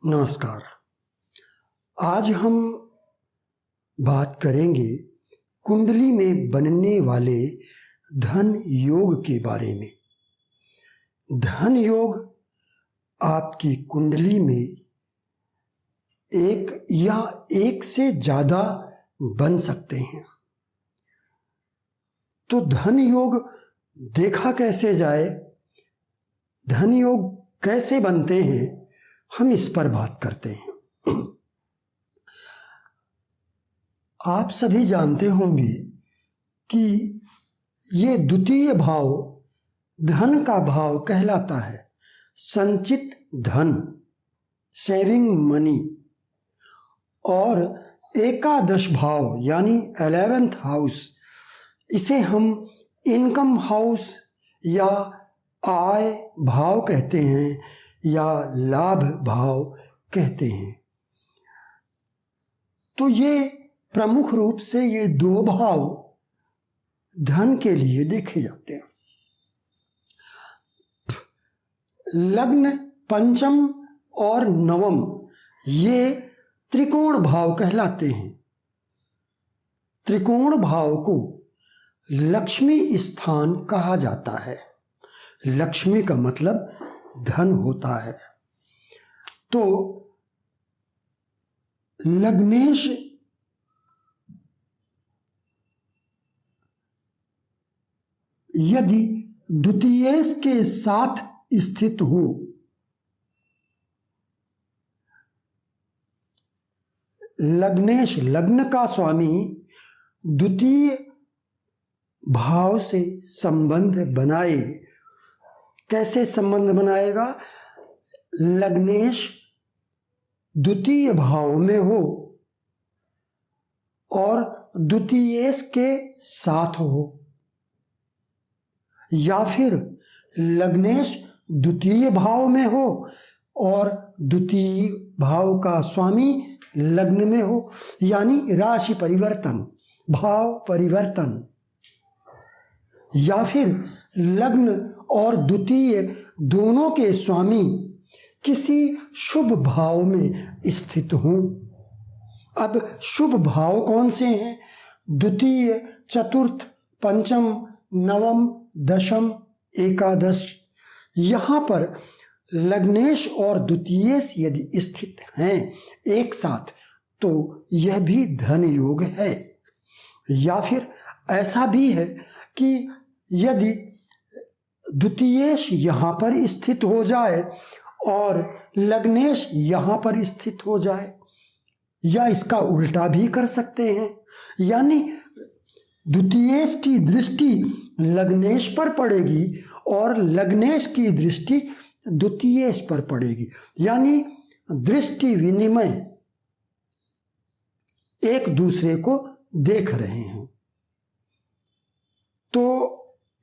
नमस्कार। आज हम बात करेंगे कुंडली में बनने वाले धन योग के बारे में। धन योग आपकी कुंडली में एक या एक से ज़्यादा बन सकते हैं। तो धन योग देखा कैसे जाए, धन योग कैसे बनते हैं, हम इस पर बात करते हैं। आप सभी जानते होंगे कि ये द्वितीय भाव धन का भाव कहलाता है। संचित धन, सेविंग मनी, और एकादश भाव यानी 11th हाउस, इसे हम इनकम हाउस या आय भाव कहते हैं या लाभ भाव कहते हैं। तो ये प्रमुख रूप से ये दो भाव धन के लिए देखे जाते हैं। लग्न, पंचम और नवम ये त्रिकोण भाव कहलाते हैं। त्रिकोण भाव को लक्ष्मी स्थान कहा जाता है। लक्ष्मी का मतलब धन होता है। तो लग्नेश यदि द्वितीयेश के साथ स्थित हो, लग्नेश लग्न का स्वामी द्वितीय भाव से संबंध बनाए। कैसे संबंध बनाएगा? लग्नेश द्वितीय भाव में हो और द्वितीयेश के साथ हो, या फिर लग्नेश द्वितीय भाव में हो और द्वितीय भाव का स्वामी लग्न में हो, यानी राशि परिवर्तन, भाव परिवर्तन। या फिर लग्न और द्वितीय दोनों के स्वामी किसी शुभ भाव में स्थित हों। अब शुभ भाव कौन से हैं? द्वितीय, चतुर्थ, पंचम, नवम, दशम, एकादश। यहाँ पर लग्नेश और द्वितीयेश यदि स्थित हैं एक साथ, तो यह भी धन योग है। या फिर ऐसा भी है कि यदि द्वितीयेश यहाँ पर स्थित हो जाए और लग्नेश यहाँ पर स्थित हो जाए, या इसका उल्टा भी कर सकते हैं, यानी द्वितीयेश की दृष्टि लग्नेश पर पड़ेगी और लग्नेश की दृष्टि द्वितीयेश पर पड़ेगी, यानी दृष्टि विनिमय, एक दूसरे को देख रहे हैं। तो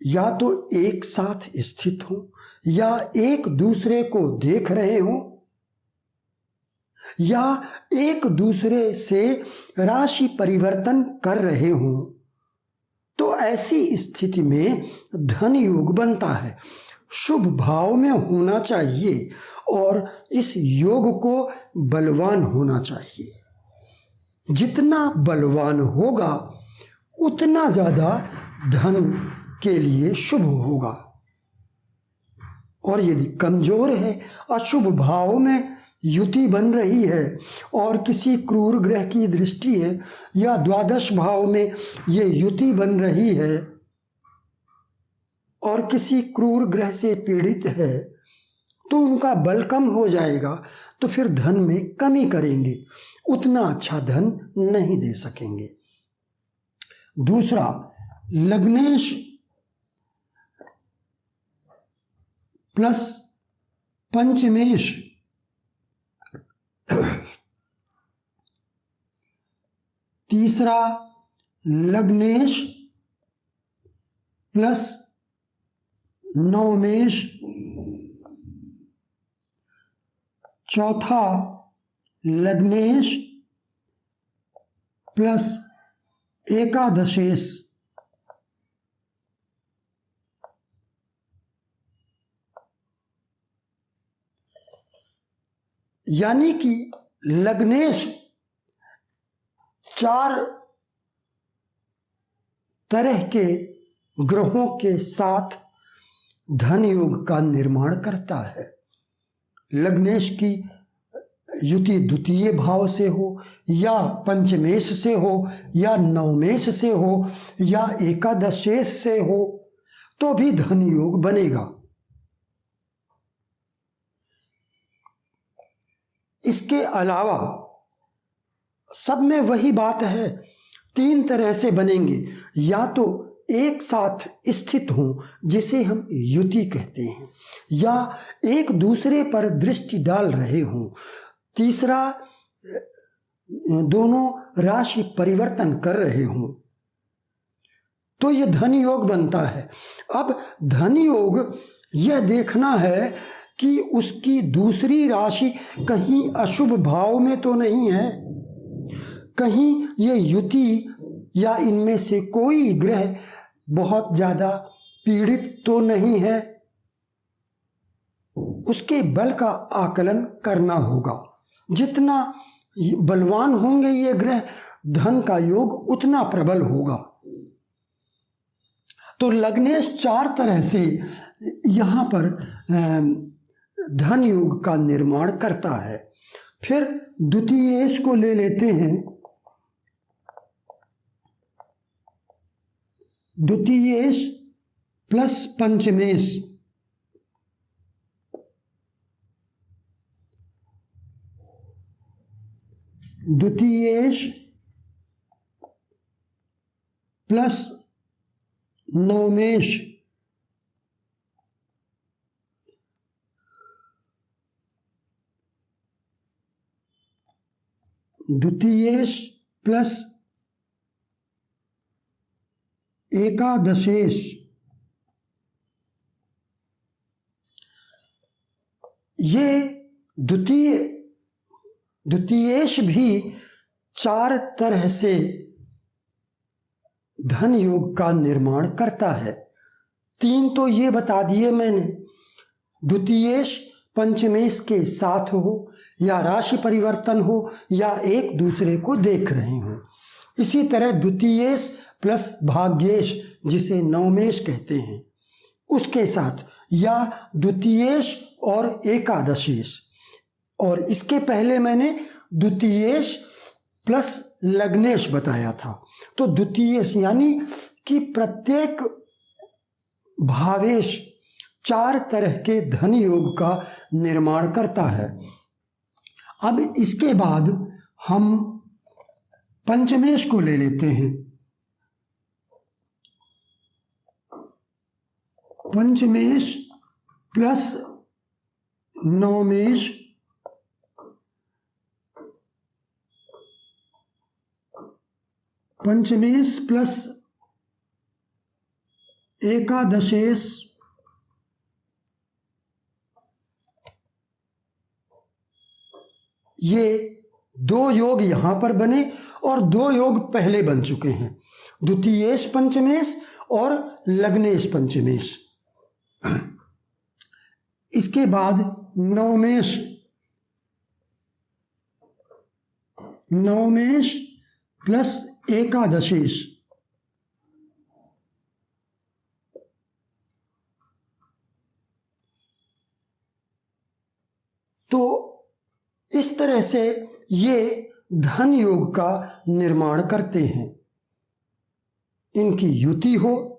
या तो एक साथ स्थित हो या एक दूसरे को देख रहे हो या एक दूसरे से राशि परिवर्तन कर रहे हो, तो ऐसी स्थिति में धन योग बनता है। शुभ भाव में होना चाहिए और इस योग को बलवान होना चाहिए। जितना बलवान होगा उतना ज़्यादा धन के लिए शुभ होगा, और यदि कमजोर है, अशुभ भाव में युति बन रही है और किसी क्रूर ग्रह की दृष्टि है या द्वादश भाव में ये युति बन रही है और किसी क्रूर ग्रह से पीड़ित है, तो उनका बल कम हो जाएगा, तो फिर धन में कमी करेंगे, उतना अच्छा धन नहीं दे सकेंगे। दूसरा, लग्नेश प्लस पंचमेश, तीसरा लग्नेश प्लस नवमेश, चौथा लग्नेश प्लस एकादशेश, यानी कि लग्नेश 4 तरह के ग्रहों के साथ धन योग का निर्माण करता है। लग्नेश की युति द्वितीय भाव से हो या पंचमेश से हो या नवमेश से हो या एकादशेश से हो तो भी धन योग बनेगा। इसके अलावा सब में वही बात है, 3 तरह से बनेंगे, या तो एक साथ स्थित हों जिसे हम युति कहते हैं, या एक दूसरे पर दृष्टि डाल रहे हों, तीसरा दोनों राशि परिवर्तन कर रहे हों, तो ये धन योग बनता है। अब धन योग यह देखना है कि उसकी दूसरी राशि कहीं अशुभ भाव में तो नहीं है, कहीं ये युति या इनमें से कोई ग्रह बहुत ज़्यादा पीड़ित तो नहीं है, उसके बल का आकलन करना होगा। जितना बलवान होंगे ये ग्रह, धन का योग उतना प्रबल होगा। तो लग्नेश 4 तरह से यहाँ पर धन योग का निर्माण करता है। फिर द्वितीयेश को ले लेते हैं। द्वितीयेश प्लस पंचमेश, द्वितीयेश प्लस नवमेश, द्वितीयेश प्लस एकादशेश, ये द्वितीयेश भी 4 तरह से धन योग का निर्माण करता है। 3 तो ये बता दिए मैंने, द्वितीयेश पंचमेश के साथ हो या राशि परिवर्तन हो या एक दूसरे को देख रहे हो। इसी तरह द्वितीयेश प्लस भाग्येश जिसे नवमेश कहते हैं उसके साथ, या द्वितीयेश और एकादशेश। और इसके पहले मैंने द्वितीयेश प्लस लग्नेश बताया था। तो द्वितीयेश यानी कि प्रत्येक भावेश 4 तरह के धन योग का निर्माण करता है। अब इसके बाद हम पंचमेश को ले लेते हैं। पंचमेश प्लस नवमेश, पंचमेश प्लस एकादशेश, ये 2 योग यहां पर बने और 2 योग पहले बन चुके हैं, द्वितीयेश पंचमेश और लग्नेश पंचमेश। इसके बाद नवमेश, नवमेश प्लस एकादशेश, तो इस तरह से ये धन योग का निर्माण करते हैं। इनकी युति हो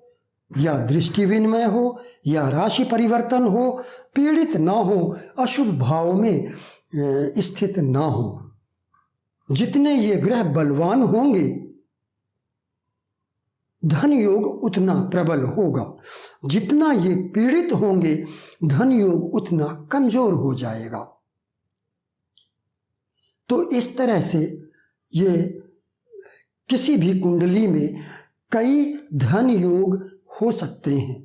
या दृष्टि विनिमय हो या राशि परिवर्तन हो, पीड़ित ना हो, अशुभ भाव में स्थित ना हो। जितने ये ग्रह बलवान होंगे धन योग उतना प्रबल होगा, जितना ये पीड़ित होंगे धन योग उतना कमजोर हो जाएगा। तो इस तरह से ये किसी भी कुंडली में कई धन योग हो सकते हैं।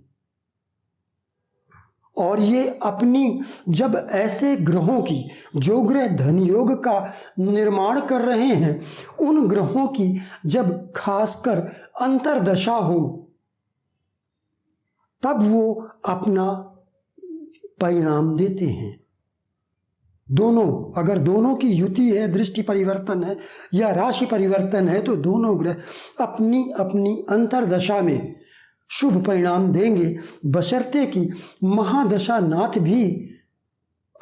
और ये अपनी जब ऐसे ग्रहों की, जो ग्रह धन योग का निर्माण कर रहे हैं, उन ग्रहों की जब खासकर अंतर्दशा हो तब वो अपना परिणाम देते हैं। दोनों, अगर दोनों की युति है, दृष्टि परिवर्तन है या राशि परिवर्तन है, तो दोनों ग्रह अपनी अपनी अंतर्दशा में शुभ परिणाम देंगे, बशर्ते कि महादशानाथ भी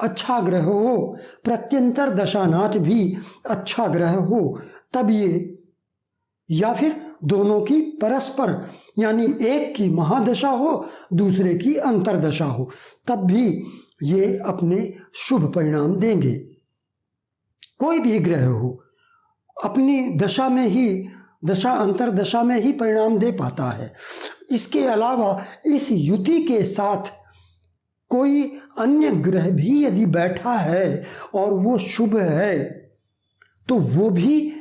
अच्छा ग्रह हो, प्रत्यंतर दशानाथ भी अच्छा ग्रह हो, तब ये, या फिर दोनों की परस्पर, यानी एक की महादशा हो दूसरे की अंतर्दशा हो, तब भी ये अपने शुभ परिणाम देंगे। कोई भी ग्रह हो अपनी दशा में ही, दशा अंतर्दशा में ही परिणाम दे पाता है। इसके अलावा इस युति के साथ कोई अन्य ग्रह भी यदि बैठा है और वो शुभ है तो वो भी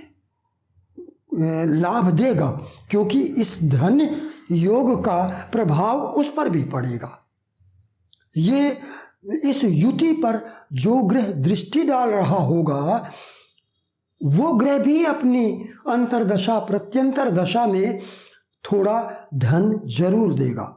लाभ देगा, क्योंकि इस धन योग का प्रभाव उस पर भी पड़ेगा। ये इस युति पर जो ग्रह दृष्टि डाल रहा होगा वो ग्रह भी अपनी अंतर्दशा प्रत्यंतर दशा में थोड़ा धन जरूर देगा।